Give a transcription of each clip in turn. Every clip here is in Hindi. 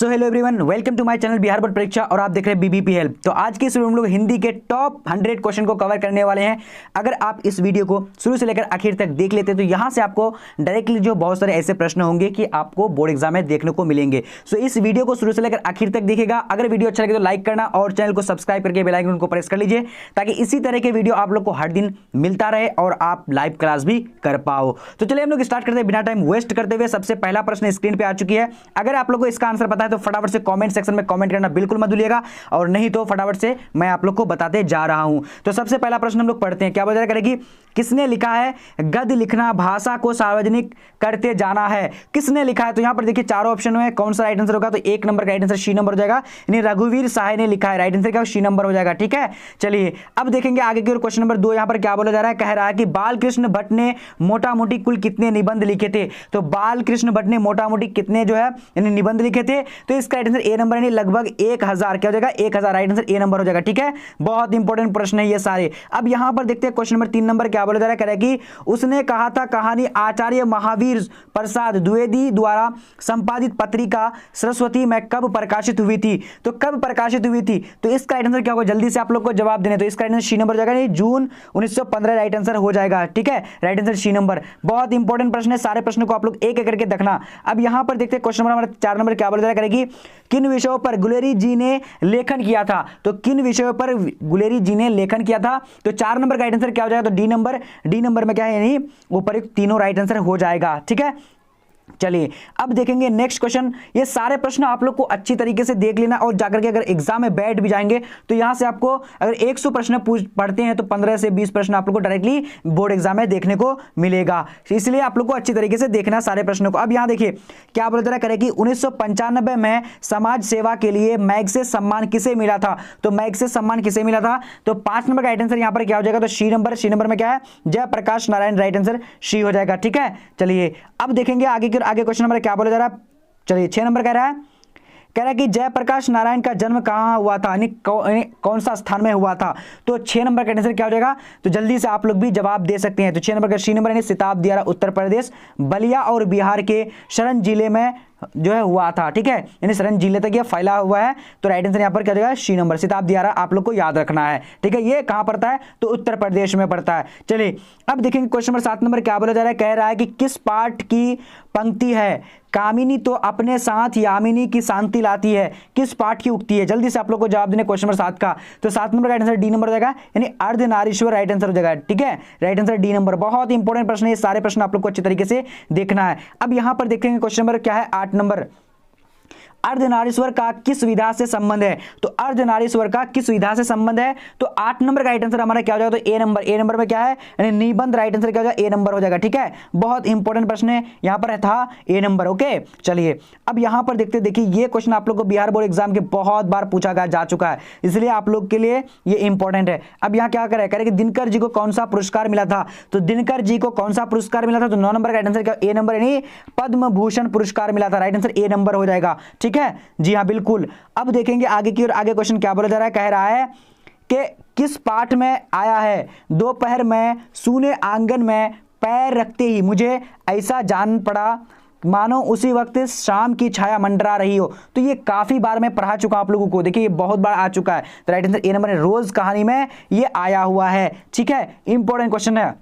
So hello everyone, welcome to my channel Bihar board परीक्षा और आप देख रहे हैं बीबीपी हेल्प। तो आज की इस वीडियो में हम लोग हिंदी के टॉप 100 क्वेश्चन को कवर करने वाले हैं। अगर आप इस वीडियो को शुरू से लेकर आखिर तक देख लेते हैं तो यहां से आपको डायरेक्टली जो बहुत सारे ऐसे प्रश्न होंगे कि आपको बोर्ड एग्जाम में देखने को मिलेंगे। सो इस वीडियो को शुरू से लेकर आखिर तक देखिएगा। अगर वीडियो अच्छा लगे तो लाइक करना और चैनल को सब्सक्राइब करके बेल आइकन को प्रेस कर लीजिए ताकि इसी तरह के वीडियो आप लोग को हर दिन मिलता रहे और आप लाइव क्लास भी कर पाओ। तो चलिए हम लोग स्टार्ट करते हैं बिना टाइम वेस्ट करते हुए। सबसे पहला प्रश्न स्क्रीन पे आ चुकी है। अगर आप लोग को इसका आंसर पता है तो फटाफट से कमेंट सेक्शन में कमेंट करना बिल्कुल मत भूलिएगा, और नहीं तो फटाफट से मैं आप लोग को बताते जा रहा हूं। तो सबसे पहला प्रश्न हम लोग पढ़ते हैं। क्या वजह करेगी? किसने लिखा है गद्य लिखना भाषा को सार्वजनिक करते जाना है? किसने लिखा है? तो यहां पर देखिए चारों ऑप्शन में कौन सा राइट आंसर होगा? तो एक नंबर का राइट आंसर सी नंबर हो जाएगा, यानी रघुवीर सहाय ने लिखा है। राइट आंसर क्या? सी नंबर हो जाएगा। ठीक है, चलिए अब देखेंगे आगे की ओर। क्वेश्चन नंबर 2 यहां पर क्या बोला जा रहा है? कह रहा है कि बालकृष्ण भट्ट ने मोटा मोटी कुल कितने निबंध लिखे थे? तो बालकृष्ण भट्ट ने मोटा मोटी कितने जो है यानी निबंध लिखे थे? तो इसका राइट आंसर ए नंबर यानी लगभग 1000। क्या हो जाएगा? 1000। राइट आंसर ए नंबर हो जाएगा। ठीक है, बहुत इंपॉर्टेंट प्रश्न है ये सारे। अब यहां पर देखते हैं क्वेश्चन नंबर 3 नंबर क्या बोला जा रहा है? कह रहा है कि उसने कहा था कहानी आचार्य महावीर प्रसाद द्विवेदी द्वारा संपादित पत्रिका सरस्वती में कब प्रकाशित हुई थी? तो कब प्रकाशित हुई थी? तो इसका राइट आंसर क्या होगा? जल्दी से आप लोग को जवाब देने। तो इसका राइट आंसर सी नंबर हो जाएगा, जून 1915 राइट आंसर हो जाएगा। ठीक है, राइट आंसर सी नंबर। बहुत इंपॉर्टेंट प्रश्न है, सारे प्रश्नों को आप लोग एक एक करके देखना। अब यहां पर देखते हैं क्वेश्चन नंबर 4 नंबर क्या बोला जा रहा है? किन विषयों पर गुलेरी जी ने लेखन किया था? तो किन विषयों पर गुलेरी जी ने लेखन किया था? तो 4 नंबर का राइट आंसर क्या हो जाएगा? तो डी नंबर। डी नंबर में क्या है यानी ऊपर तीनों राइट आंसर हो जाएगा। ठीक है, चलिए अब देखेंगे नेक्स्ट क्वेश्चन। ये सारे प्रश्न आप लोग को अच्छी तरीके से देख लेना और जाकर के अगर एग्जाम में बैठ भी जाएंगे तो यहां से आपको अगर 100 प्रश्न पढ़ते हैं तो 15 से 20 प्रश्न आप लोग को डायरेक्टली बोर्ड एग्जाम में देखने को मिलेगा। इसलिए आप लोग को अच्छी तरीके से देखना सारे प्रश्नों को। अब यहां देखिए क्या बोला जा रहा है कि 1995 में समाज सेवा के लिए मैग्सेसे सम्मान किसे मिला था? तो मैग्सेसे सम्मान किसे मिला था? तो 5 नंबर का राइट आंसर यहां पर क्या हो जाएगा? तो सी नंबर। सी नंबर में क्या है? Jayaprakash Narayan. Right answer C हो जाएगा। ठीक है, चलिए अब देखेंगे आगे क्वेश्चन नंबर क्या बोला जा रहा है? चलिए 6 नंबर कह रहा है कि जयप्रकाश नारायण का जन्म कहां हुआ था, यानी कौन सा स्थान में हुआ था? तो 6 नंबर का आंसर क्या हो जाएगा? तो जल्दी से आप लोग भी जवाब दे सकते हैं। तो 6 नंबर का सी नंबर यानी सिताब दियारा उत्तर प्रदेश बलिया और बिहार के सरण जिले में जो है हुआ था। ठीक है, यानी सरण जिले तक ये फैला हुआ है। तो राइट आंसर यहां पर क्या हो जाएगा? सी नंबर। सिताब दियारा आप लोग को याद रखना है। ठीक है, ये कहां पड़ता है? तो उत्तर प्रदेश में पड़ता है। चलिए अब देखेंगे क्वेश्चन नंबर 7 नंबर क्या बोला जा रहा है? कह रहा है कि किस पाठ की पंक्ति है कामिनी तो अपने साथ यामिनी की शांति लाती है? किस पाठ की उक्ति है? जल्दी से आप लोग को जवाब देने क्वेश्चन नंबर 7 का। तो 7 नंबर का आंसर डी नंबर हो जाएगा, यानी अर्धनारीश्वर। राइट आंसर हो जाएगा। ठीक है, राइट आंसर डी नंबर। बहुत इंपॉर्टेंट प्रश्न है, ये सारे प्रश्न आप लोग को अच्छे तरीके से देखना है। अब यहां पर देखेंगे क्वेश्चन नंबर क्या है? 8 नंबर। अर्धनारीश्वर का किस विधा से संबंध है? तो अर्धनारीश्वर का किस विधा से संबंध है? तो 8 नंबर का राइट आंसर हमारा क्या हो जाएगा? तो ए नंबर। ए नंबर में क्या है? यानी निबंध। राइट आंसर क्या हो जाएगा? ए नंबर हो जाएगा। ठीक है, बहुत इंपॉर्टेंट प्रश्न है, यहां पर था ए नंबर। ओके, चलिए अब यहां पर देखते हैं। देखिए ये क्वेश्चन आप लोग को बिहार बोर्ड एग्जाम के बहुत बार पूछा जा चुका है, इसलिए आप लोग के लिए ये इंपॉर्टेंट है। अब यहां क्या करें कि दिनकर जी को कौन सा पुरस्कार मिला था? तो दिनकर जी को कौन सा पुरस्कार मिला था? तो 9 नंबर का राइट आंसर क्या? ए नंबर, यानी पद्म भूषण पुरस्कार मिला था। राइट आंसर ए नंबर हो जाएगा। ठीक है, जी हाँ बिल्कुल। अब देखेंगे आगे की ओर। आगे क्वेश्चन क्या बोला जा रहा है? कह रहा है कि किस पाठ में आया है? दोपहर में सूने आंगन में पैर रखते ही मुझे ऐसा जान पड़ा मानो उसी वक्त शाम की छाया मंडरा रही हो। तो ये काफी बार मैं पढ़ा चुका आप लोगों को, देखिए ये बहुत बार आ चुका है। तो राइट आंसर ए नंबर है, रोज कहानी में ये आया हुआ है। ठीक है, इंपॉर्टेंट क्वेश्चन है।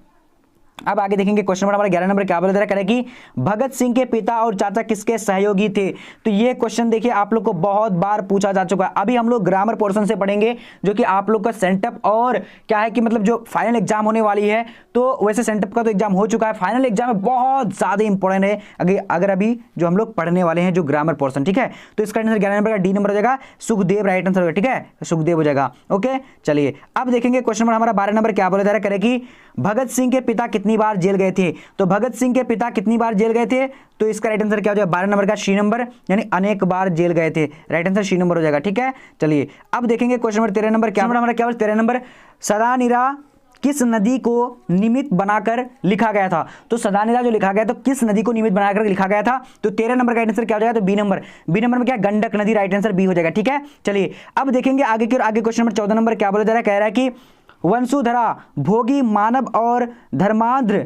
अब आगे देखेंगे क्वेश्चन नंबर 11 नंबर क्या बोला जा रहा है? कि भगत सिंह के पिता और चाचा किसके सहयोगी थे? तो ये क्वेश्चन देखिए आप लोग को बहुत बार पूछा जा चुका है। अभी हम लोग ग्रामर पोर्शन से पढ़ेंगे जो कि आप लोग का सेंटअप और क्या है कि मतलब जो फाइनल एग्जाम होने वाली है। तो वैसे सेंटअप का तो एग्जाम हो चुका है, फाइनल एग्जाम में बहुत ज्यादा इंपॉर्टेंट है अगर अभी जो हम लोग पढ़ने वाले हैं जो ग्रामर पोर्शन। ठीक है, तो इसका आंसर 11 नंबर का डी नंबर हो जाएगा, सुखदेव। राइट आंसर होगा। ठीक है, सुखदेव हो जाएगा। ओके, चलिए अब देखेंगे क्वेश्चन नंबर हमारा 12 नंबर क्या बोला जा रहा है? कि भगत सिंह के पिता कितनी बार जेल गए थे? तो भगत सिंह के पिता कितनी बार जेल गए थे? तो इसका राइट आंसर क्या हो जाएगा? 12 नंबर का सी नंबर, यानी अनेक बार जेल गए थे। राइट आंसर सी नंबर हो जाएगा। ठीक है, चलिए अब देखेंगे क्वेश्चन नंबर 13 नंबर क्या हमारा क्या? 13 नंबर सदानीरा किस नदी को निमित्त बनाकर लिखा गया था? तो सदानीरा जो लिखा गया तो किस नदी को निमित्त बनाकर लिखा गया था? तो 13 नंबर का आंसर क्या हो जाएगा? तो बी नंबर। बी नंबर में क्या? गंडक नदी। राइट आंसर बी हो जाएगा। ठीक है, चलिए अब देखेंगे आगे की। आगे क्वेश्चन नंबर 14 नंबर क्या बोला जा रहा है? कह रहा है कि वंशुधरा भोगी मानव और धर्मांध्र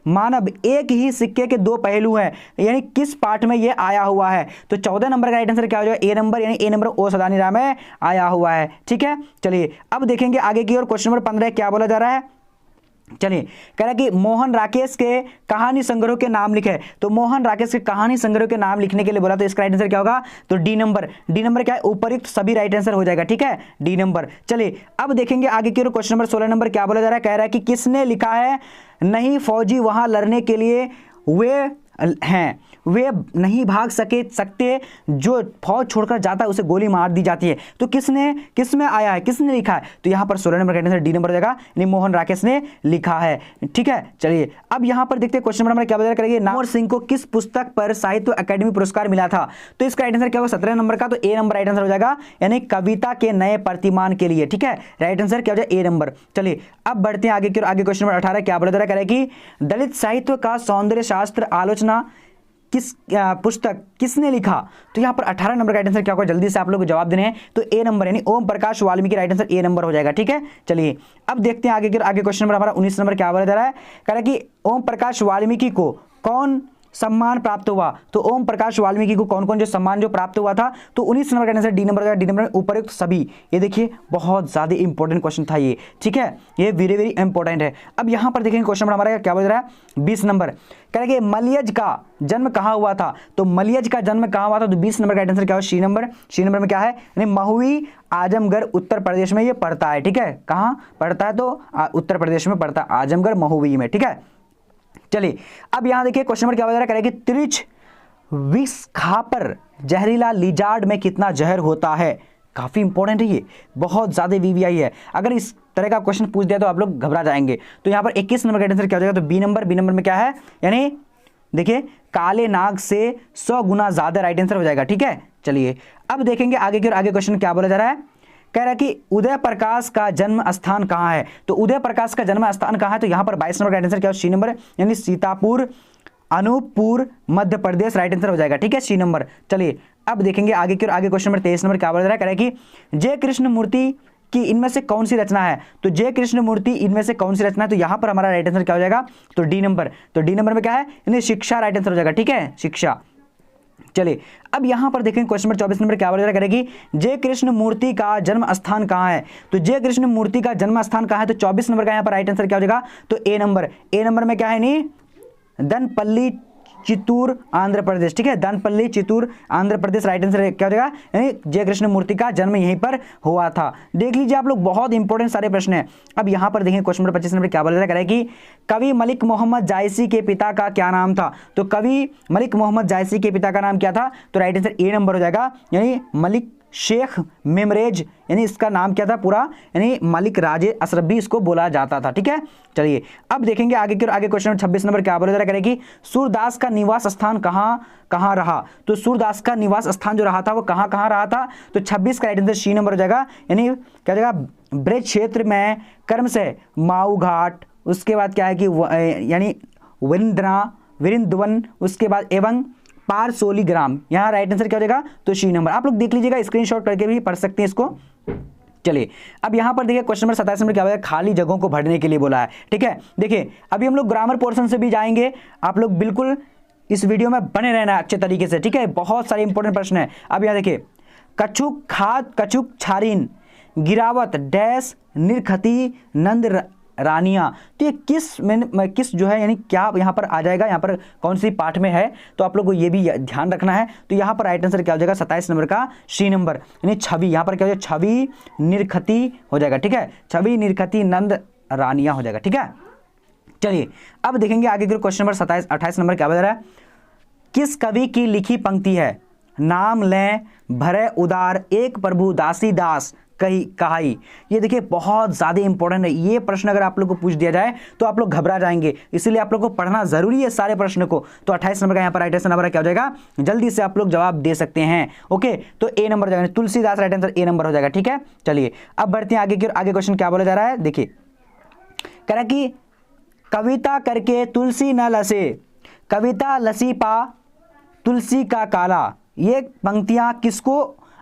मानव एक ही सिक्के के दो पहलू हैं, यानी किस पाठ में ये आया हुआ है? तो 14 नंबर का राइट आंसर क्या हो जाएगा? ए नंबर, यानी ए नंबर ओ सदानीराम में आया हुआ है। ठीक है, चलिए अब देखेंगे आगे की ओर। क्वेश्चन नंबर 15 क्या बोला जा रहा है? चलिए, कह रहा है कि मोहन राकेश के कहानी संग्रह के नाम लिखे। तो मोहन राकेश के कहानी संग्रह के नाम लिखने के लिए बोला, तो इसका राइट आंसर क्या होगा? तो डी नंबर। डी नंबर क्या है? उपयुक्त सभी राइट आंसर हो जाएगा। ठीक है, डी नंबर। चलिए अब देखेंगे आगे की ओर। क्वेश्चन नंबर 16 नंबर क्या बोला जा रहा है? कह रहा है कि किसने लिखा है, नहीं फौजी वहां लड़ने के लिए वे हैं, वे नहीं भाग सकते, जो फौज छोड़कर जाता है उसे गोली मार दी जाती है। तो किसमें आया है, किसने लिखा है? तो यहां पर 16 नंबर का आंसर डी नंबर हो जाएगा, यानी मोहन राकेश ने लिखा है। ठीक है, चलिए अब यहां पर देखते हैं क्वेश्चन नंबर क्या बता करेंगे। नामवर सिंह को किस पुस्तक पर साहित्य अकादमी पुरस्कार मिला था? तो इसका राइट आंसर क्या होगा? 17 नंबर का, तो ए नंबर राइट आंसर हो जाएगा, यानी कविता के नए प्रतिमान के लिए। ठीक है, राइट आंसर क्या हो जाएगा? ए नंबर। चलिए अब बढ़ते हैं आगे की ओर। आगे क्वेश्चन नंबर 18 क्या बोला जा रहा है? कि दलित साहित्य का सौंदर्य शास्त्र आलोचना किस पुस्तक किसने लिखा? तो यहां पर 18 नंबर का राइट आंसर क्या होगा? जल्दी से आप लोग को जवाब देने हैं, तो ए नंबर, यानी Om Prakash Valmiki right answer A number हो जाएगा। ठीक है, चलिए अब देखते हैं आगे आगे क्वेश्चन नंबर हमारा 19 नंबर क्या बोला जा रहा है? कह रहा है कि ओम प्रकाश वाल्मीकि को कौन सम्मान प्राप्त हुआ? तो ओम प्रकाश वाल्मीकि को कौन कौन जो सम्मान जो प्राप्त हुआ था? तो 19 नंबर का आंसर डी नंबर हो जाएगा। डी नंबर उपयुक्त सभी। ये देखिए बहुत ज्यादा इंपॉर्टेंट क्वेश्चन था ये। ठीक है, ये वेरी वेरी इंपॉर्टेंट है। अब यहां पर देखेंगे क्वेश्चन नंबर हमारा क्या बोल रहा है? 20 नंबर कह रहे हैं मलयज का जन्म कहां हुआ था? तो मलयज का जन्म कहां हुआ था? तो 20 नंबर का आंसर क्या होगा? सी नंबर। सी नंबर में क्या है? यानी महुई आजमगढ़ उत्तर प्रदेश में ये पड़ता है। ठीक है, कहां पड़ता है? तो उत्तर प्रदेश में पड़ता है, आजमगढ़ महुई में। ठीक है, चलिए अब यहां देखिए क्वेश्चन नंबर क्या बता रहा है? कि त्रिच विष खापर जहरीला लिजार्ड में कितना जहर होता है? काफी इंपॉर्टेंट है ये, बहुत ज्यादा वीवीआई है। अगर इस तरह का क्वेश्चन पूछ दिया तो आप लोग घबरा जाएंगे। तो यहां पर 21 नंबर का आंसर क्या हो जाएगा? तो बी नंबर। बी नंबर में क्या है? यानी देखिए काले नाग से 100 गुना ज्यादा राइट आंसर हो जाएगा। ठीक है, चलिए अब देखेंगे आगे की ओर। आगे क्वेश्चन क्या बोला जा रहा है? कह रहा है कि उदय प्रकाश का जन्म स्थान कहां है? तो उदय प्रकाश का जन्म स्थान कहां है? तो यहां पर 22 नंबर का आंसर क्या हो? सी नंबर, यानी सीतापुर अनूपपुर मध्य प्रदेश राइट आंसर हो जाएगा। ठीक है, सी नंबर। चलिए अब देखेंगे आगे की ओर। आगे क्वेश्चन नंबर 23 नंबर क्या बोल रहा है? कह रहा है कि जय कृष्ण मूर्ति की इनमें से कौन सी रचना है? तो जय कृष्ण मूर्ति इनमें से कौन सी रचना है? तो यहां पर हमारा राइट आंसर क्या हो जाएगा? तो डी नंबर। तो डी नंबर में क्या है? यानी शिक्षा राइट आंसर हो जाएगा। ठीक है, शिक्षा। चलिए अब यहां पर देखेंगे क्वेश्चन नंबर 24 नंबर क्या बोला जा रहा है? जय कृष्ण मूर्ति का जन्म स्थान कहां है? तो जय कृष्ण मूर्ति का जन्म स्थान कहां है? तो 24 नंबर का यहां पर राइट आंसर क्या हो जाएगा? तो ए नंबर। ए नंबर में क्या है? नहीं दनपल्ली चित्तूर आंध्र प्रदेश। ठीक है, दनपल्ली चित्तूर आंध्र प्रदेश राइट आंसर क्या हो जाएगा? यानी जय कृष्ण मूर्ति का जन्म यहीं पर हुआ था। देख लीजिए आप लोग, बहुत इंपॉर्टेंट सारे प्रश्न हैं। अब यहां पर देखें क्वेश्चन नंबर 25 नंबर क्या बोला जा रहा है? कि कवि मलिक मोहम्मद जायसी के पिता का क्या नाम था? तो कवि मलिक मोहम्मद जायसी के पिता का नाम क्या था? तो राइट आंसर ए नंबर हो जाएगा, यानी मलिक शेख मेमरेज, यानी इसका नाम क्या था पूरा? यानी मलिक राजे अशरफ भी इसको बोला जाता था। ठीक है, चलिए अब देखेंगे आगे की। आगे क्वेश्चन 26 नंबर क्या बोला जा रहा है? कि सूरदास का निवास स्थान कहां रहा? तो सूरदास का निवास स्थान जो रहा था वो कहां रहा था? तो 26 का राइट आंसर सी नंबर हो जाएगा, यानी क्या हो जाएगा? ब्रज क्षेत्र में कर्म से माऊ घाट, उसके बाद क्या है कि यानी वृंदावन, उसके बाद एवं पारसोली ग्राम। यहां राइट आंसर क्या हो जाएगा? तो सी नंबर। आप लोग देख लीजिएगा, स्क्रीनशॉट करके भी पढ़ सकते हैं इसको। चलिए अब यहां पर देखिए क्वेश्चन नंबर 27 नंबर क्या बोला है? खाली जगहों को भरने के लिए बोला है। ठीक है, देखिए अभी हम लोग ग्रामर पोर्शन से भी जाएंगे, आप लोग बिल्कुल इस वीडियो में बने रहना अच्छे तरीके से। ठीक है, बहुत सारे इंपॉर्टेंट प्रश्न है। अब यहां देखिए कछुक खाद कछुक छारीन गिरावत डैश निरखती नंद रानिया। तो ये किस जो है, यानी क्या यहाँ पर आ जाएगा? यहाँ पर कौन सी पाठ में है? तो आप लोग को ये भी ध्यान रखना है। तो यहाँ पर राइट आंसर क्या हो जाएगा? 27 नंबर का सी नंबर, यानी छवि। यहाँ पर क्या हो जाएगा? छवि निरखती हो जाएगा। ठीक है, छवि निरखती नंद रानिया हो जाएगा। ठीक है, चलिए अब देखेंगे आगे के क्वेश्चन नंबर 28 नंबर क्या बता रहा है? किस कवि की लिखी पंक्ति है? नाम लें भरे उदार एक प्रभु दासी दास कहाई। ये देखिए बहुत ज्यादा इंपॉर्टेंट है ये प्रश्न। अगर आप लोग को पूछ दिया जाए तो आप लोग घबरा जाएंगे, इसलिए आप लोग को पढ़ना जरूरी है सारे प्रश्न को। तो 28 नंबर का यहाँ पर राइट आंसर नंबर क्या हो जाएगा? जल्दी से आप लोग जवाब दे सकते हैं। ओके, तो ए नंबर हो जाएगा, Tulsidas right answer A number हो जाएगा। ठीक है, चलिए अब बढ़ते हैं आगे की। आगे क्वेश्चन क्या बोला जा रहा है? देखिए कह रहा है कि कविता करके तुलसी न लसे, कविता लसी पा तुलसी का काला। ये पंक्तियां किसको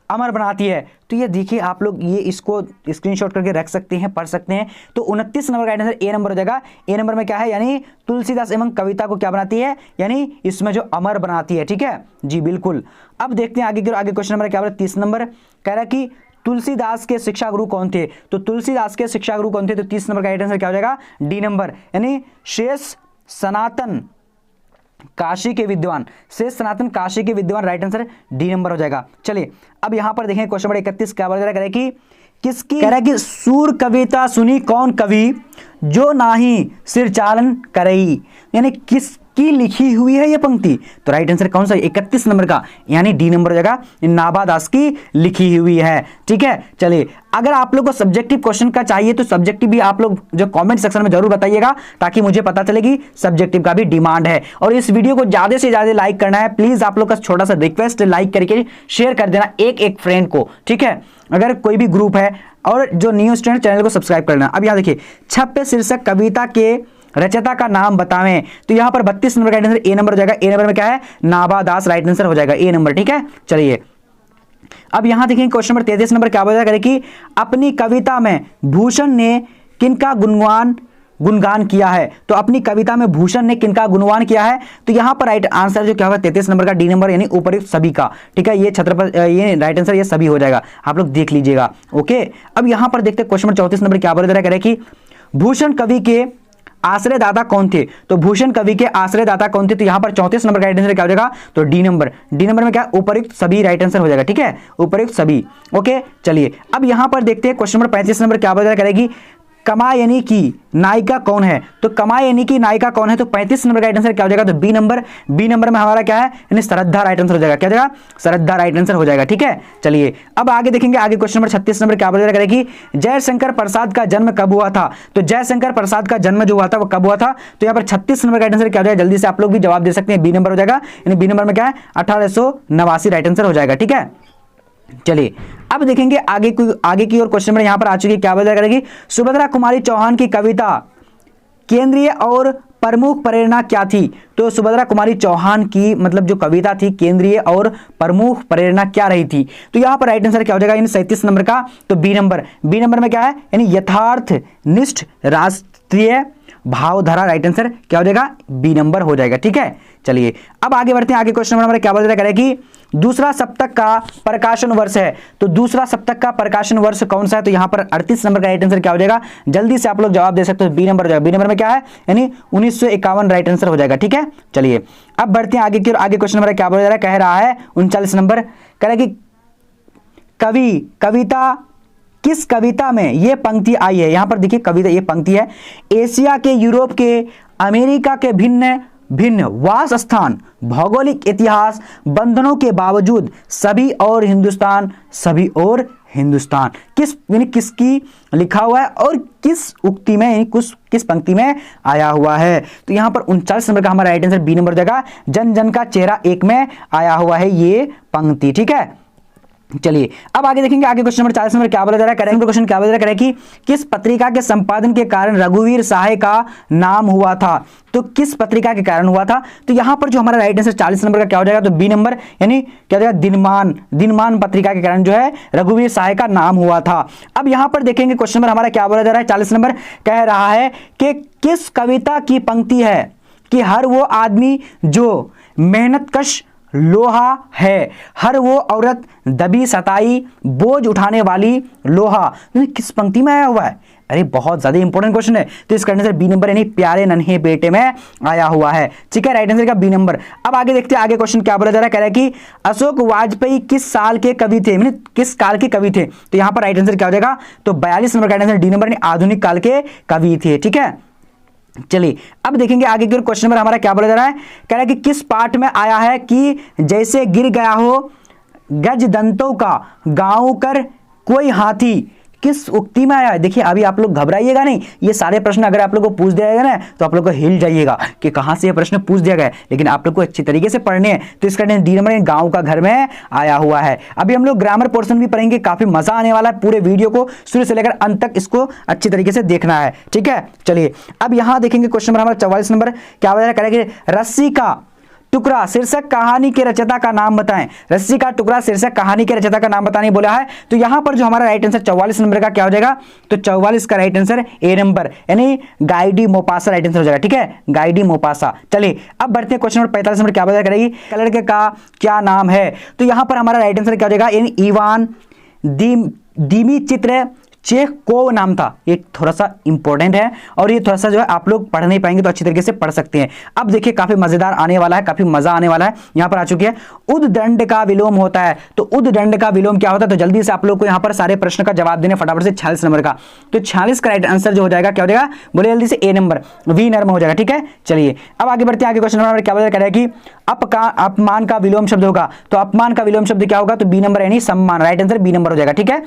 अमर बनाती है। तो ये देखिए आप लोग ये इसको स्क्रीनशॉट करके रख सकते हैं, पढ़ सकते हैं। तो 29 नंबर का आंसर ए नंबर हो जाएगा। ए नंबर में क्या है, यानी तुलसीदास एवं कविता को क्या बनाती है, यानी इसमें जो अमर बनाती है। ठीक है जी, बिल्कुल। अब देखते हैं आगे क्वेश्चन नंबर क्या बोला, 30 नंबर कह रहा है कि तुलसीदास के शिक्षा गुरु कौन थे। तो तुलसीदास के शिक्षा गुरु कौन थे, तो 30 नंबर का आंसर क्या हो जाएगा, डी नंबर, यानी शेष सनातन काशी के विद्वान, शेष सनातन काशी के विद्वान, राइट आंसर डी नंबर हो जाएगा। चलिए अब यहां पर देखें क्वेश्चन नंबर 31 क्या बोल रहा है कि किसकी, कह रहा है कि सूर कविता सुनी कौन कवि जो नाही सिर चालन करई, यानी किसकी लिखी हुई है ये पंक्ति। तो राइट आंसर कौन सा, 31 नंबर का, यानी डी नंबर हो जाएगा, नाभादास की लिखी हुई है। ठीक है, चलिए अगर आप लोग को सब्जेक्टिव क्वेश्चन का चाहिए तो सब्जेक्टिव भी आप लोग जो कमेंट सेक्शन में जरूर बताइएगा, ताकि मुझे पता चले कि सब्जेक्टिव का भी डिमांड है। और इस वीडियो को ज्यादा से ज्यादा लाइक करना है, प्लीज आप लोग का छोटा सा रिक्वेस्ट, लाइक करके शेयर कर देना एक फ्रेंड को। ठीक है, अगर कोई भी ग्रुप है, और जो न्यू स्टूडेंट चैनल को सब्सक्राइब करना। अब यहाँ देखिए, छप्पे शीर्षक कविता के रचयिता का नाम बतावें। तो यहाँ पर 32 नंबर का आंसर ए नंबर हो जाएगा। ए नंबर में क्या है, नाभादास, राइट आंसर हो जाएगा ए नंबर। ठीक है, चलिए अब यहां देखेंगे क्वेश्चन नंबर 33 नंबर क्या बोला करें कि अपनी कविता में भूषण ने किनका गुणगान किया है। तो अपनी कविता में भूषण ने किनका गुणगान किया है। तो यहां पर राइट आंसर जो क्या होगा, 33 नंबर का डी नंबर, यानी उपयुक्त सभी का। ठीक है, ये छत्रपति, ये राइट आंसर ये सभी हो जाएगा, आप लोग देख लीजिएगा। ओके, अब यहां पर देखते हैं क्वेश्चन नंबर 34 नंबर क्या बोला करें कि भूषण कवि के आश्रयदाता कौन थे। तो भूषण कवि के आश्रयदाता कौन थे। तो यहां पर 34 नंबर का राइट आंसर क्या हो जाएगा, तो डी नंबर। डी नंबर में क्या, उपयुक्त सभी, राइट आंसर हो जाएगा। ठीक है, उपयुक्त सभी। ओके, चलिए अब यहां पर देखते हैं क्वेश्चन नंबर 35 नंबर क्या बोला करेगी, कमायनी की नायिका कौन है। तो कमायनी की नायिका कौन है। तो 35 नंबर का राइट आंसर क्या हो जाएगा, तो बी नंबर। बी नंबर में हमारा क्या है, यानी श्रद्धा, राइट आंसर हो जाएगा। क्या जाएगा, श्रद्धा, राइट आंसर हो जाएगा। ठीक है, चलिए अब आगे देखेंगे, आगे क्वेश्चन नंबर 36 नंबर क्या बोला करेगी, जयशंकर प्रसाद का जन्म कब हुआ था। तो जयशंकर प्रसाद का जन्म जो हुआ था वो कब हुआ था। तो यहाँ पर 36 नंबर का राइट आंसर क्या हो जाएगा, जल्दी से आप लोग भी जवाब दे सकते हैं, बी नंबर हो जाएगा, यानी बी नंबर में क्या है, 1889, राइट आंसर हो जाएगा। ठीक है, चलिए अब देखेंगे आगे की ओर क्वेश्चन नंबर यहां पर आ चुकी है, क्या बोला करेगी, सुभद्रा कुमारी चौहान की कविता केंद्रीय और प्रमुख प्रेरणा क्या थी। तो सुभद्रा कुमारी चौहान की मतलब जो कविता थी, केंद्रीय और प्रमुख प्रेरणा क्या रही थी। तो यहां पर राइट आंसर क्या हो जाएगा, यानी 37 नंबर का, तो बी नंबर। बी नंबर में क्या है, यानी यथार्थ निष्ठ राष्ट्रीय भावधारा, राइट आंसर क्या हो जाएगा, बी नंबर हो जाएगा। ठीक है, चलिए अब आगे बढ़ते हैं, आगे क्वेश्चन नंबर क्या बोल रहा है कि दूसरा सप्तक का प्रकाशन वर्ष है। तो दूसरा सप्तक का प्रकाशन वर्ष कौन सा है। तो यहां पर 38 नंबर का राइट आंसर क्या हो जाएगा, जल्दी से आप लोग जवाब दे सकते हो, बी नंबर हो जाएगा। बी नंबर में क्या है, यानी 1951, राइट आंसर हो जाएगा। ठीक है, चलिए अब बढ़ते हैं आगे की ओर, आगे क्वेश्चन नंबर क्या बोला जा रहा है, कह रहा है 39 नंबर, कह रहा है कि कविता किस कविता में ये पंक्ति आई है। यहां पर देखिए कविता, ये पंक्ति है, एशिया के, यूरोप के, अमेरिका के भिन्न भिन्न वास स्थान, भौगोलिक इतिहास, बंधनों के बावजूद सभी और हिंदुस्तान, सभी और हिंदुस्तान, किस यानी किसकी लिखा हुआ है और किस उक्ति में, यानी किस पंक्ति में आया हुआ है। तो यहां पर 39 नंबर का हमारा राइट आंसर बी नंबर जाएगा, जन जन का चेहरा एक में आया हुआ है ये पंक्ति। ठीक है, चलिए अब आगे देखेंगे, आगे क्वेश्चन नंबर 40 नंबर क्या बोला जा रहा है, करेंगे क्वेश्चन क्या बोला जा रहा है कि किस पत्रिका के संपादन के कारण रघुवीर सहाय का नाम हुआ था। तो किस पत्रिका के कारण हुआ था। तो यहां पर जो हमारा राइट आंसर 40 नंबर का क्या हो जाएगा, तो बी नंबर, यानी क्या हो जाएगा, दिनमान पत्रिका के कारण जो है रघुवीर सहाय का नाम हुआ था। अब यहां पर देखेंगे क्वेश्चन नंबर हमारा क्या बोला जा रहा है, 40 नंबर कह रहा है कि किस कविता की पंक्ति है कि हर वो आदमी जो मेहनतकश लोहा है, हर वो औरत दबी सताई बोझ उठाने वाली लोहा, किस पंक्ति में आया हुआ है। अरे बहुत ज्यादा इंपॉर्टेंट क्वेश्चन है। तो इसका आंसर बी नंबर, यानी प्यारे नन्हे बेटे में आया हुआ है। ठीक है, राइट आंसर का बी नंबर। अब आगे देखते हैं, आगे क्वेश्चन क्या बोला जा रहा है, कह रहा है कि अशोक वाजपेयी किस साल के कवि थे, यानी किस काल के कवि थे। तो यहां पर राइट आंसर क्या हो जाएगा, तो 42 नंबर का आंसर डी नंबर, यानी आधुनिक काल के कवि थे। ठीक है, चलिए अब देखेंगे आगे की क्वेश्चन नंबर हमारा क्या बोला जा रहा है, कह रहा है कि किस पाठ में आया है कि जैसे गिर गया हो गज दंतों का गांव कर कोई हाथी, किस उक्ति में आया है। देखिए अभी आप लोग घबराइएगा नहीं, ये सारे प्रश्न अगर आप लोग को पूछ दिया जाएगा ना तो आप लोग को हिल जाइएगा कि कहां से ये प्रश्न पूछ दिया गया, लेकिन आप लोग को अच्छी तरीके से पढ़ने हैं। तो इसका डी नंबर गांव का घर में आया हुआ है। अभी हम लोग ग्रामर पोर्शन भी पढ़ेंगे, काफी मजा आने वाला है। पूरे वीडियो को शुरू से लेकर अंत तक इसको अच्छी तरीके से देखना है। ठीक है, चलिए अब यहां देखेंगे क्वेश्चन नंबर हमारा 44 नंबर क्या वजह करेंगे, रस्सी का टुकड़ा शीर्षक कहानी के रचयिता का नाम बताएं। रस्सी का टुकड़ा शीर्षक कहानी के रचयिता का नाम बताने बोला है। तो यहां पर जो हमारा राइट आंसर 44 नंबर का क्या हो जाएगा, तो 44 का राइट आंसर ए नंबर यानी गाई डी मोपासा राइट आंसर हो जाएगा। ठीक है, गाई डी मोपासा। चलिए अब बढ़ते हैं क्वेश्चन नंबर 45 नंबर, क्या बता करेगी, लड़के का क्या नाम है। तो यहां पर हमारा राइट आंसर क्या हो जाएगा, यानी इवान दिमिचित्र चेखोव नाम था। ये थोड़ा सा इंपॉर्टेंट है और ये थोड़ा सा जो है आप लोग पढ़ नहीं पाएंगे तो अच्छी तरीके से पढ़ सकते हैं। अब देखिए काफी मजेदार आने वाला है, काफी मजा आने वाला है। यहां पर आ चुकी है, उद्दंड का विलोम होता है। तो उद्दंड का विलोम क्या होता है, तो जल्दी से आप लोग को यहां पर सारे प्रश्न का जवाब देने फटाफट से 46 नंबर का। तो 46 का राइट आंसर जो हो जाएगा क्या हो जाएगा, बोले जल्दी से ए नंबर वी नर्म हो जाएगा। ठीक है, चलिए अब आगे बढ़ते हैं। आगे क्वेश्चन नंबर क्या बता रहा है कि अपमान का विलोम शब्द होगा। तो अपमान का विलोम शब्द क्या होगा, तो बी नंबर यानी सम्मान। राइट आंसर बी नंबर हो जाएगा। ठीक है,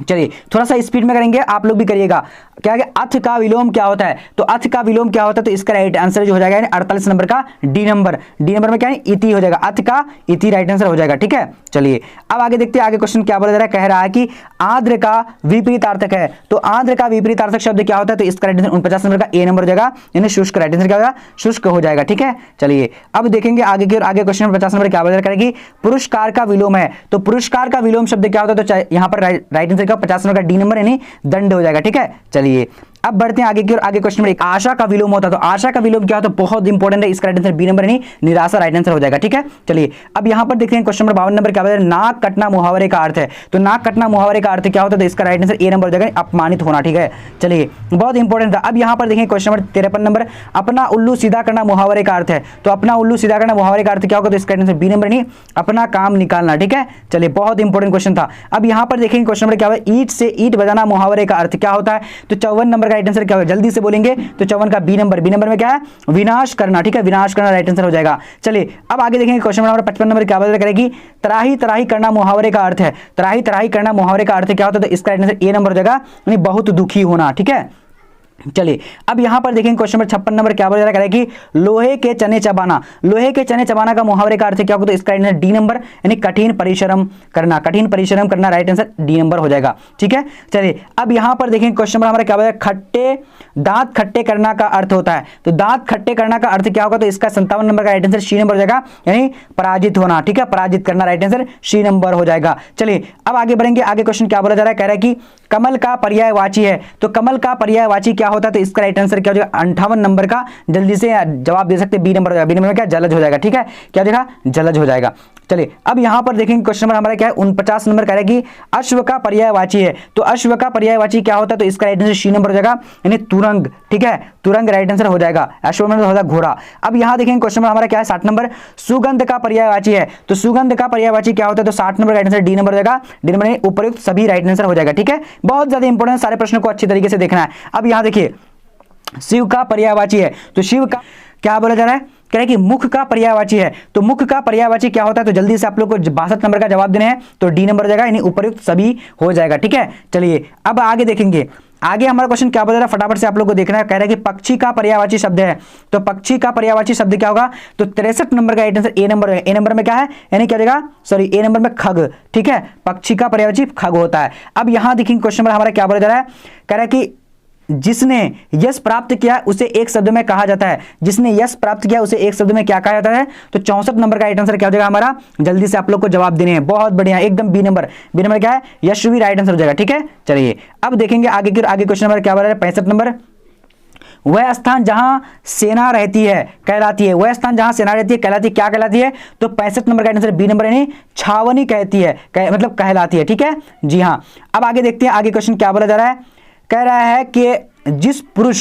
चलिए थोड़ा सा स्पीड में करेंगे, आप लोग भी करिएगा। क्या है, अथ का विलोम क्या होता है, तो अथ का विलोम क्या होता है, तो इसका राइट आंसर जो हो जाएगा 48 नंबर का डी नंबर। डी नंबर में क्या है, इति हो जाएगा, अथ का इति राइट आंसर हो जाएगा। ठीक है, चलिए अब आगे देखते हैं। आगे क्वेश्चन क्या बोला जा रहा है, कह रहा है कि आर्द्र का विपरीतार्थक है। तो आर्द्र का विपरीतार्थक शब्द क्या होता है, तो इसका राइट आंसर 49 नंबर का ए नंबर हो जाएगा, यानी शुष्क। राइट आंसर क्या होगा, शुष्क हो जाएगा। ठीक है, चलिए अब देखेंगे आगे की ओर। आगे क्वेश्चन 50 नंबर क्या बोला जा रहा है कि पुरस्कार का विलोम है। तो पुरस्कार का विलोम शब्द क्या होता है, तो यहाँ पर राइट आंसर का 50 नंबर का डी नंबर यानी दंड हो जाएगा। ठीक है, चलिए अब बढ़ते हैं आगे की ओर। आगे क्वेश्चन नंबर 1, आशा का विलोम होता है। तो आशा का विलोम क्या होता है, बहुत इंपॉर्टेंट है, इसका राइट आंसर बी नंबर यानी निराशा राइट आंसर हो जाएगा। ठीक है, चलिए अब यहां पर देखते हैं क्वेश्चन नंबर 52 नंबर क्या बताया, नाक कटना मुहावरे का अर्थ है। तो नाक कटना मुहावरे का अर्थ क्या होता है, तो इसका राइट आंसर ए नंबर हो जाएगा, अपमानित होना। ठीक है, चलिए बहुत इंपॉर्टेंट था। अब यहां पर देखें क्वेश्चन नंबर 53 नंबर, अपना उल्लू सीधा करना मुहावरे का अर्थ है। तो अपना उल्लू सीधा करना मुहावरे का अर्थ क्या होगा, तो इसका राइट आंसर बी नंबर यानी अपना काम निकालना। ठीक है, चलिए बहुत इंपॉर्टेंट क्वेश्चन था। अब यहां पर देखेंगे क्वेश्चन नंबर क्या है, ईंट से ईंट बजाना मुहावरे का अर्थ क्या होता है। तो 54 नंबर का राइट आंसर क्या होगा, जल्दी से बोलेंगे। तो 54 का बी नंबर, बी नंबर में क्या है, विनाश करना। ठीक है, विनाश करना राइट आंसर हो जाएगा। चलिए अब आगे देखेंगे क्वेश्चन नंबर 55 नंबर क्या बता करेगी, तराही तराही करना मुहावरे का अर्थ है। तराही तराही करना मुहावरे का अर्थ क्या होता है, तो इसका राइट आंसर ए नंबर हो जाएगा, यानी बहुत दुखी होना। ठीक है, चलिए अब यहां पर देखेंगे क्वेश्चन नंबर 56 नंबर क्या बोला जा रहा है कि लोहे के चने चबाना। लोहे के चने चबाना का मुहावरे का अर्थ क्या होगा, तो इसका राइट आंसर डी नंबर यानी कठिन परिश्रम करना। कठिन परिश्रम करना राइट आंसर डी नंबर हो जाएगा। ठीक है, चलिए अब यहां पर देखेंगे क्वेश्चन नंबर हमारा क्या बोला, खट्टे दांत खट्टे करना का अर्थ होता है। तो दांत खट्टे करना का अर्थ क्या होगा, तो इसका 57 नंबर का राइट आंसर सी नंबर हो जाएगा, यानी पराजित होना। ठीक है, पराजित करना राइट आंसर सी नंबर हो जाएगा। चलिए अब आगे बढ़ेंगे। आगे क्वेश्चन क्या बोला जा रहा है, कह रहा है कि कमल का पर्यायवाची है। तो कमल का पर्यायवाची क्या होता है, तो इसका राइट आंसर क्या हो जाएगा, 58 नंबर का। जल्दी से जवाब दे सकते, बी नंबर हो जाएगा। बी नंबर में क्या, जलज हो जाएगा। ठीक है, क्या देखा, जलज हो जाएगा। चलिए अब यहां पर देखेंगे क्वेश्चन नंबर हमारा क्या है, 49 नंबर कह रहा है कि अश्व का पर्यायवाची है। तो अश्व का पर्यायवाची क्या होता है, तो इसका राइट आंसर सी नंबर हो जाएगा, यानी तुरंग। ठीक है, तुरंग राइट आंसर हो जाएगा। अश्व में होता है घोड़ा। अब यहां देखेंगे क्वेश्चन नंबर हमारा क्या है, 60 नंबर, सुगंध का पर्यायवाची है। तो सुगंध का पर्यायवाची क्या होता है, तो 60 number right answer D number हो जाएगा। डी नंबर यानी उपयुक्त सभी राइट आंसर हो जाएगा। ठीक है, बहुत ज्यादा इंपॉर्टेंट, सारे प्रश्नों को अच्छी तरीके से देखना है। अब यहां देखिए शिव का पर्यायवाची है। तो शिव का क्या बोला जा रहा है, कह रहे हैं कि मुख का पर्यायवाची है। तो मुख का पर्यायवाची क्या होता है, तो जल्दी से आप लोग को 62 नंबर का जवाब देना है। तो डी नंबर हो जाएगा, यानी उपयुक्त सभी हो जाएगा। ठीक है, चलिए अब आगे देखेंगे। आगे हमारा क्वेश्चन क्या बता रहा है, फटाफट से आप लोग को देखना है। कह रहा है कि पक्षी का पर्यायवाची शब्द है। तो पक्षी का पर्यायवाची शब्द क्या होगा, तो 63 नंबर का राइट आंसर ए नंबर है। ए नंबर में क्या है, यानी क्या हो जाएगा, सॉरी ए नंबर में खग। ठीक है, पक्षी का पर्यायवाची खग होता है। अब यहां देखेंगे क्वेश्चन नंबर हमारा क्या बोला जा रहा है, कह रहा है कि जिसने यश प्राप्त किया उसे एक शब्द में कहा जाता है। जिसने यश प्राप्त किया उसे एक शब्द में क्या कहा जाता है, तो 64 नंबर का राइट आंसर क्या हो जाएगा हमारा, जल्दी से आप लोग को जवाब देने हैं। बहुत बढ़िया, एकदम बी नंबर। बी नंबर क्या है, यशस्वी राइट आंसर हो जाएगा। ठीक है, चलिए अब देखेंगे आगे आगे क्वेश्चन नंबर क्या बोल रहा है, 65 नंबर, वह स्थान जहां सेना रहती है कहलाती है। वह स्थान जहां सेना रहती है कहलाती है, क्या कहलाती है, तो 65 नंबर का आंसर बी नंबर यानी छावनी कहती है, मतलब कहलाती है। ठीक है, जी हाँ। अब आगे देखते हैं आगे क्वेश्चन क्या बोला जा रहा है, कह रहा है कि जिस पुरुष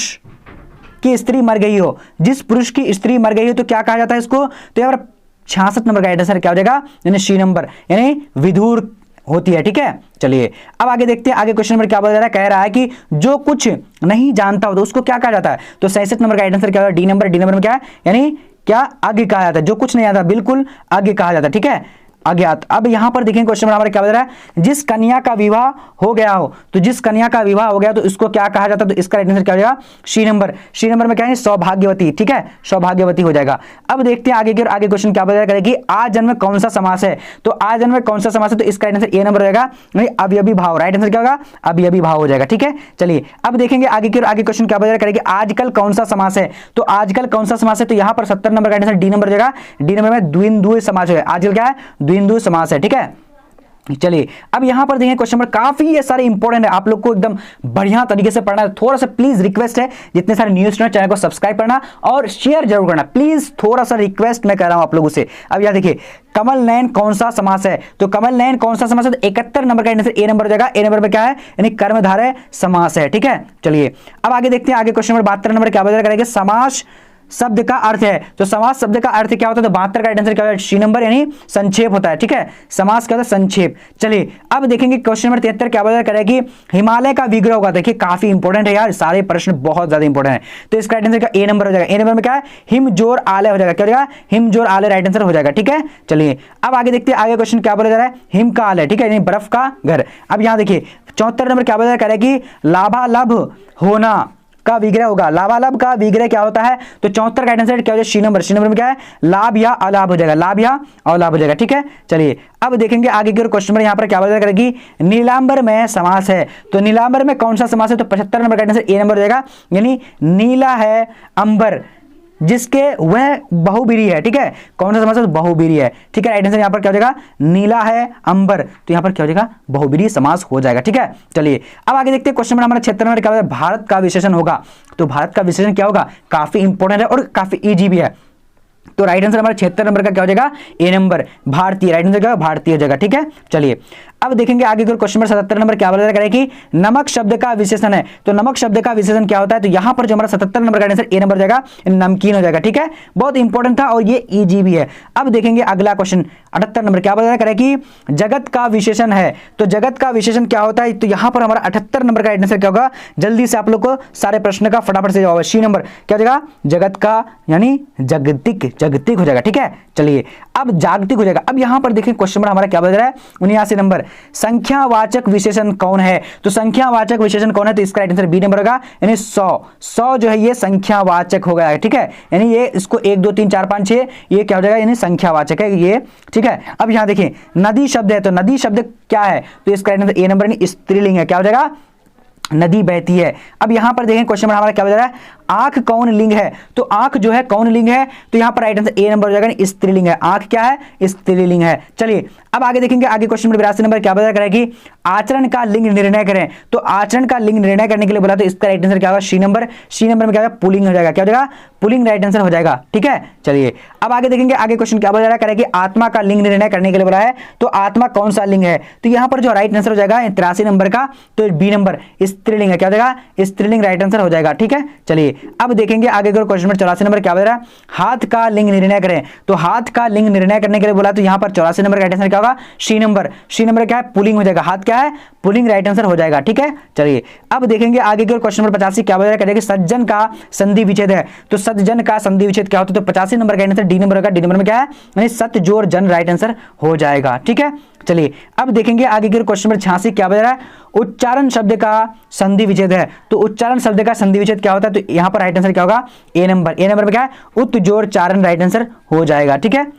की स्त्री मर गई हो, जिस पुरुष की स्त्री मर गई हो तो क्या कहा जाता है इसको, तो यहाँ पर 66 नंबर का आंसर क्या हो जाएगा, यानी सी नंबर, यानी विधुर होती है। ठीक है, चलिए अब आगे देखते हैं आगे क्वेश्चन नंबर क्या बोला जा रहा है, कह रहा है कि जो कुछ नहीं जानता हो तो उसको क्या कहा जाता है। तो 67 नंबर का आंसर क्या होगा, डी नंबर। डी नंबर में क्या है, यानी क्या, आगे कहा जाता है। जो कुछ नहीं आता बिल्कुल आगे कहा जाता है। ठीक है, अज्ञात। अब यहां पर देखें क्वेश्चन नंबर हमारा क्या बता रहा है, जिस कन्या का विवाह हो गया हो, तो जिस कन्या का विवाह हो गया तो इसको क्या कहा जाता है, तो इसका राइट आंसर क्या हो जाएगा, सी नंबर। सी नंबर में क्या है, सौभाग्यवती, ठीक है, सौभाग्यवती हो जाएगा। अब देखते हैं आगे की, और आगे क्वेश्चन क्या बता करेगी, आज जन्म में कौन सा समास है, तो आज जन्म में कौन सा समास है, तो इसका राइट आंसर ए नंबर हो जाएगा, अवयवी भाव। राइट आंसर क्या होगा, अवयवी भाव हो जाएगा, ठीक है। चलिए अब देखेंगे आगे की, और आगे क्वेश्चन क्या बता करेगी, आजकल कौन सा समास है, तो आजकल कौन सा समास है, तो यहां पर 70 नंबर का आंसर डी नंबर हो जाएगा। डी नंबर में द्विंदु समास है, आजकल क्या है, द्विंदु समास है, ठीक है। चलिए अब यहां पर देखें क्वेश्चन नंबर, काफी ये सारे इंपॉर्टेंट है, आप लोग को एकदम बढ़िया तरीके से पढ़ना है। थोड़ा सा प्लीज रिक्वेस्ट है, जितने सारे न्यूज स्टूडेंट चैनल को सब्सक्राइब करना और शेयर जरूर करना, प्लीज थोड़ा सा रिक्वेस्ट मैं कर रहा हूं आप लोगों से। अब यहां देखिए कमल नयन कौन सा समास है, तो कमल नयन कौन सा समास है, तो 71 नंबर का आंसर ए नंबर हो जाएगा। ए नंबर में क्या है, यानी कर्मधारय समास है, ठीक है। चलिए अब आगे देखते हैं, आगे क्वेश्चन नंबर 72 नंबर क्या बता करेंगे, समास शब्द का अर्थ है, तो समास शब्द का अर्थ क्या होता है, तो 72 का आंसर क्या होता है, सी नंबर, यानी संक्षेप होता है, ठीक है। समास क्या होता है, संक्षेप। चलिए अब देखेंगे क्वेश्चन नंबर 73 क्या बता करेगी, हिमालय का विग्रह होगा। देखिए काफी इंपॉर्टेंट है यार, सारे प्रश्न बहुत ज्यादा इंपॉर्टेंट है, तो इसका राइट आंसर क्या, ए नंबर हो जाएगा। ए नंबर में क्या है, हिम जोर आलय हो जाएगा, क्या हो जाएगा, हिम जोर आलय राइट आंसर हो जाएगा, ठीक है। चलिए अब आगे देखते हैं, आगे क्वेश्चन क्या बोला जा रहा है, हिम का आलय, ठीक है, यानी बर्फ का घर। अब यहां देखिए 74 नंबर क्या बता करेगी, लाभालाभ होना का विग्रह होगा। लाभालाभ का विग्रह क्या होता है, तो 74 का आंसर क्या हो जाएगा, सी नंबर। सी नंबर में क्या है, लाभ या अलाभ हो जाएगा, लाभ या अलाभ हो जाएगा, ठीक है। चलिए अब देखेंगे आगे की क्वेश्चन नंबर, यहां पर क्या बता करेगी, नीलांबर में समास है, तो नीलांबर में कौन सा समास है, तो 75 नंबर का आंसर ए नंबर हो जाएगा, यानी नीला है अंबर जिसके वह बहुब्रीहि है, ठीक है। कौन सा समास है, बहुब्रीहि है, ठीक है। राइट आंसर यहां पर क्या हो जाएगा, नीला है अंबर, तो यहां पर क्या हो जाएगा, बहुब्रीहि समास हो जाएगा, ठीक है। चलिए अब आगे देखते हैं क्वेश्चन नंबर हमारा 76 नंबर क्या होता है, भारत का विशेषण होगा, तो भारत का विशेषण क्या होगा, काफी इंपॉर्टेंट है और काफी इजी भी है, तो राइट आंसर हमारा 76 नंबर का क्या हो जाएगा, ए नंबर, भारतीय। राइट आंसर क्या होगा, भारतीय हो जाएगा, ठीक है। चलिए अब देखेंगे आगे क्वेश्चन नंबर 77 नंबर क्या बता करें कि नमक शब्द का विशेषण है, तो नमक शब्द का विशेषण क्या होता है, तो यहां पर जो हमारा 77 नंबर का आंसर ए नंबर हो जाएगा, नमकीन हो जाएगा, ठीक है। बहुत इंपॉर्टेंट था और ये इजी भी है। अब देखेंगे अगला क्वेश्चन 78 नंबर क्या बता करें कि जगत का विशेषण है, तो जगत का विशेषण क्या होता है, तो यहां पर हमारा 78 नंबर का आंसर क्या होगा, जल्दी से आप लोग को सारे प्रश्न का फटाफट से जवाब है, सी नंबर क्या हो जाएगा, जगत का यानी जागतिक, जागतिक हो जाएगा, ठीक है। चलिए अब जागतिक हो जाएगा। अब यहां पर देखिए क्वेश्चन नंबर हमारा क्या बता रहा है, 79 नंबर, संख्यावाचक विशेषण कौन है, तो संख्यावाचक विशेषण कौन है, तो इसका राइट आंसर बी नंबर होगा, यानी 100 जो है ये संख्यावाचक हो गया, ठीक है। यानी ये इसको 1 2 3 4 5 6 ये क्या हो जाएगा, यानी संख्यावाचक है ये, ठीक है। अब यहां देखिए नदी शब्द है, तो नदी शब्द क्या है, तो इसका राइट आंसर ए नंबर, यानी स्त्रीलिंग है, क्या हो जाएगा, नदी बहती है। अब यहां पर देखें क्वेश्चन हमारा क्या बता रहा है, आंख कौन लिंग है, तो आंख जो है कौन लिंग है, तो यहां पर राइट आंसर ए नंबर हो जाएगा, स्त्रीलिंग है, आंख क्या है, स्त्रीलिंग है। चलिए अब आगे देखेंगे, आगे क्वेश्चन नंबर 82 नंबर क्या बता करेगी, आचरण का लिंग निर्णय करें, तो आचरण का लिंग निर्णय करने के लिए बोला, तो इसका राइट आंसर क्या होगा, सी नंबर। सी नंबर में क्या होगा, पुलिंग हो जाएगा, क्या हो जाएगा, पुलिंग राइट आंसर हो जाएगा, ठीक है। चलिए अब आगे देखेंगे, आगे क्वेश्चन क्या बता करेगी, आत्मा का लिंग निर्णय करने के लिए बोला है, तो आत्मा कौन सा लिंग है, तो यहां पर जो राइट आंसर हो जाएगा 83 नंबर का, तो बी नंबर, स्त्रीलिंग है, क्या हो जाएगा, स्त्रीलिंग राइट आंसर हो जाएगा, ठीक है। चलिए अब देखेंगे आगे क्वेश्चन नंबर 84 नंबर क्या बता रहा है, हाथ का लिंग निर्णय करें, तो हाथ का लिंग निर्णय करने के लिए बोला, तो यहां पर 84 नंबर का राइट आंसर क्या होगा, सी नंबर। सी नंबर क्या है, पुलिंग हो जाएगा, हाथ क्या है, पुलिंग राइट आंसर हो जाएगा, ठीक है। चलिए अब देखेंगे आगे के क्वेश्चन नंबर 85 क्या बता करेंगे, सज्जन का संधि विच्छेद है, तो सज्जन का संधि विच्छेद क्या होता है, तो 85 नंबर का आंसर डी नंबर होगा। डी नंबर में क्या है, यानी सत जोड़ जन राइट आंसर हो जाएगा, ठीक है। चलिए अब देखेंगे आगे के क्वेश्चन नंबर 86 क्या बता रहा है, उच्चारण शब्द का संधि विच्छेद है, तो उच्चारण शब्द का संधि विच्छेद क्या होता है, तो यहां पर राइट आंसर क्या होगा, ए नंबर। ए नंबर में क्या है, उत जोड़ चारण राइट आंसर हो जाएगा, ठीक है।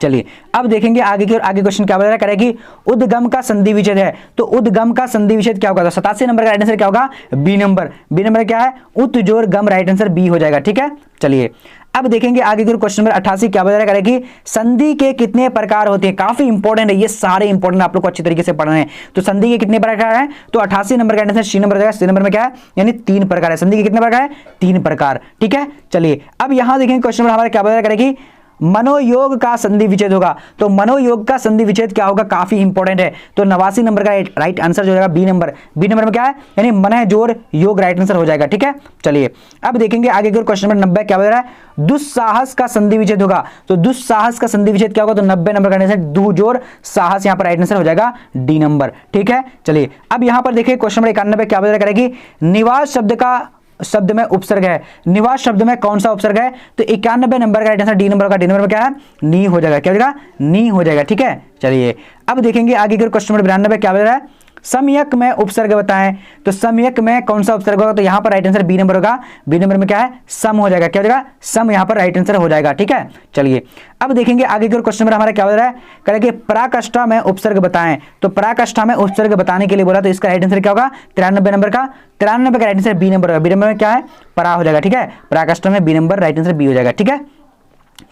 चलिए अब देखेंगे आगे की, और आगे क्वेश्चन क्या बता रहा करेगी, उद्गम का संधि विच्छेद है, तो उद्गम का संधि विच्छेद क्या होगा, तो 87 नंबर का राइट आंसर क्या होगा, बी नंबर। बी नंबर क्या है, उत जोड़ गम राइट आंसर बी हो जाएगा, ठीक है। चलिए अब देखेंगे आगे की क्वेश्चन नंबर 88 क्या बता करेगी, संधि के कितने प्रकार होते हैं, काफी इंपॉर्टेंट है ये सारे इंपॉर्टेंट आप लोग को अच्छी तरीके से पढ़ना है। तो संधि के कितने प्रकार है, तो 88 नंबर का आंसर सी नंबर हो जाएगा। सी नंबर में क्या है, यानी 3 प्रकार है, संधि के कितने प्रकार है, 3 प्रकार, ठीक है। चलिए अब यहां देखेंगे क्वेश्चन नंबर हमारा क्या बता करेगी, मनोयोग का संधि विच्छेद होगा, तो मनोयोग का संधि विच्छेद क्या होगा, काफी इंपॉर्टेंट है, तो 89 नंबर का राइट आंसर जो होगा बी नंबर। बी नंबर में क्या है, यानी मन जोड़ योग राइट आंसर हो जाएगा, ठीक है। चलिए अब देखेंगे आगे के क्वेश्चन नंबर 90 क्या बता रहा है, दुस्साहस का संधि विच्छेद होगा, तो दुस्साहस का संधि विच्छेद क्या होगा, तो 90 नंबर का आंसर दु जोड़ साहस, यहां पर राइट आंसर हो जाएगा डी नंबर, ठीक है। चलिए अब यहां पर देखिए क्वेश्चन नंबर 91 क्या बता करेगी, निवास शब्द का शब्द में उपसर्ग है? निवास शब्द में कौन सा उपसर्ग है? तो 91 नंबर का राइट आंसर डी नंबर का। डी नंबर में क्या है? नी हो जाएगा। क्या हो जाएगा? नी हो जाएगा। ठीक है, चलिए अब देखेंगे आगे के क्वेश्चन नंबर 92 क्या बता रहा है? समयक में उपसर्ग बताएं। तो समयक में कौन सा उपसर्ग होगा? तो यहां पर राइट आंसर बी नंबर होगा। बी नंबर में क्या है? सम हो जाएगा। क्या हो जाएगा? सम यहां पर राइट आंसर हो जाएगा। ठीक है, चलिए अब देखेंगे आगे के क्वेश्चन नंबर हमारा क्या बता रहा है? करेंगे पराकाष्ठा में उपसर्ग बताएं। तो पराकाष्ठा में उपसर्ग बताने के लिए बोला, तो इसका राइट आंसर क्या होगा? 93 नंबर का। 93 का राइट आंसर बी नंबर होगा। बी नंबर में क्या है? परा हो जाएगा। ठीक है, पराकाष्ठा में B number right answer B हो जाएगा। ठीक है,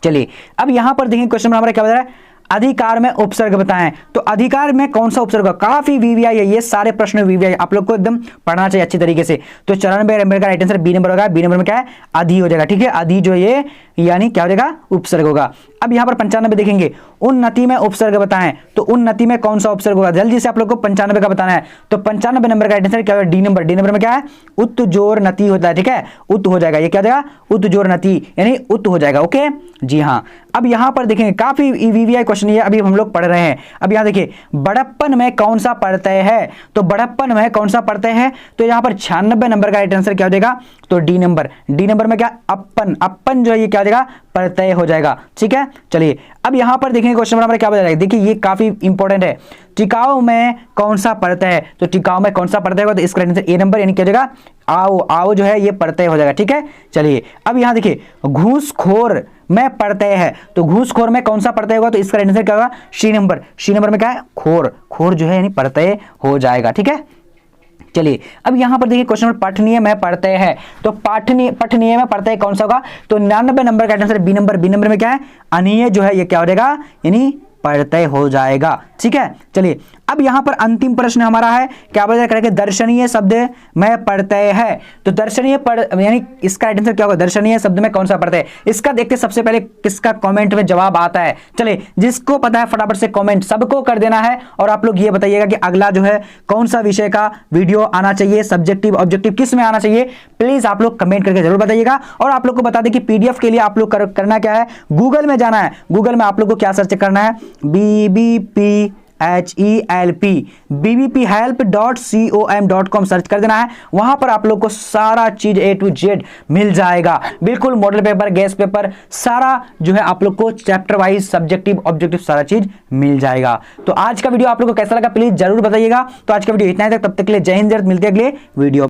चलिए अब यहां पर देखेंगे क्वेश्चन नंबर हमारा क्या बता रहा है? अधिकार में उपसर्ग बताएं। तो अधिकार में कौन सा उपसर्ग? काफी वीवीआई है, ये सारे प्रश्न वीवीआई आप लोग को एकदम पढ़ना चाहिए अच्छी तरीके से। तो 94 नंबर का राइट आंसर बी नंबर होगा। बी नंबर में क्या है? अधि हो जाएगा। ठीक है, अधि जो ये यानी क्या हो जाएगा? उपसर्ग होगा। अब यहां पर 95 देखेंगे, उन्नति में उपसर्ग बताएं। तो उन्नति में कौन सा उपसर्ग होगा? जल्दी से आप लोग को 95 का बताना है। तो 95 नंबर का राइट आंसर क्या होगा? D number. डी नंबर में क्या है? उत जोर नति होता है। ठीक है, उत हो जाएगा। ये क्या हो जाएगा? उत जोर नति यानी उत हो जाएगा। ओके जी हाँ। अब यहां पर देखेंगे काफी वीवीआई क्वेश्चन ये अभी हम लोग पढ़ रहे हैं। अब यहां देखिए बड़प्पन में कौन सा प्रत्यय है? तो बड़प्पन में कौन सा प्रत्यय है? तो यहां पर 96 नंबर का राइट आंसर क्या हो जाएगा? तो डी नंबर। डी नंबर में क्या? अपन। अपन जो है ये क्या हो जाएगा? प्रत्यय हो जाएगा। ठीक है, चलिए अब यहां पर देखेंगे क्वेश्चन नंबर क्या बता रहा है? देखिए ये काफी इंपॉर्टेंट है। टिकाऊ में कौन सा प्रत्यय है? तो टिकाऊ में कौन सा प्रत्यय होगा? तो इसका राइट आंसर ए नंबर यानी क्या हो जाएगा? आओ। आओ जो है ये प्रत्यय हो जाएगा। ठीक है, चलिए अब यहां देखिए घूसखोर में प्रत्यय है। तो घूसखोर में कौन सा प्रत्यय होगा? तो इसका राइट आंसर क्या होगा? सी नंबर। सी नंबर में क्या है? खोर। खोर जो है यानी प्रत्यय हो जाएगा। ठीक है, चलिए अब यहां पर देखिए क्वेश्चन नंबर पठनीय में प्रत्यय है। तो पठनीय में प्रत्यय कौन सा होगा? तो 99 नंबर का answer B number. B number में क्या है? अनीय जो है ये क्या हो जाएगा? यानी प्रत्यय हो जाएगा। ठीक है, चलिए अब यहां पर अंतिम प्रश्न हमारा है क्या बता करेंगे? दर्शनीय शब्द में प्रत्यय है। तो दर्शनीय यानी इसका राइट आंसर क्या होगा? दर्शनीय शब्द में कौन सा प्रत्यय? इसका देखते सबसे पहले किसका कमेंट में जवाब आता है। चलिए जिसको पता है फटाफट से कमेंट सबको कर देना है। और आप लोग ये बताइएगा कि अगला जो है कौन सा विषय का वीडियो आना चाहिए, सब्जेक्टिव ऑब्जेक्टिव किस में आना चाहिए, प्लीज आप लोग कमेंट करके जरूर बताइएगा। और आप लोग को बता दें कि पीडीएफ के लिए आप लोग करना क्या है? गूगल में जाना है। गूगल में आप लोग को क्या सर्च करना है? BBPHELP bbphelp.com सर्च कर देना है। वहां पर आप लोग को सारा चीज A to Z मिल जाएगा। बिल्कुल मॉडल पेपर, गेस पेपर सारा जो है आप लोग को चैप्टर वाइज, सब्जेक्टिव ऑब्जेक्टिव सारा चीज मिल जाएगा। तो आज का वीडियो आप लोग को कैसा लगा प्लीज जरूर बताइएगा। तो आज का वीडियो इतना ही तक, तब तक के लिए जय हिंद, मिलते हैं अगले वीडियो।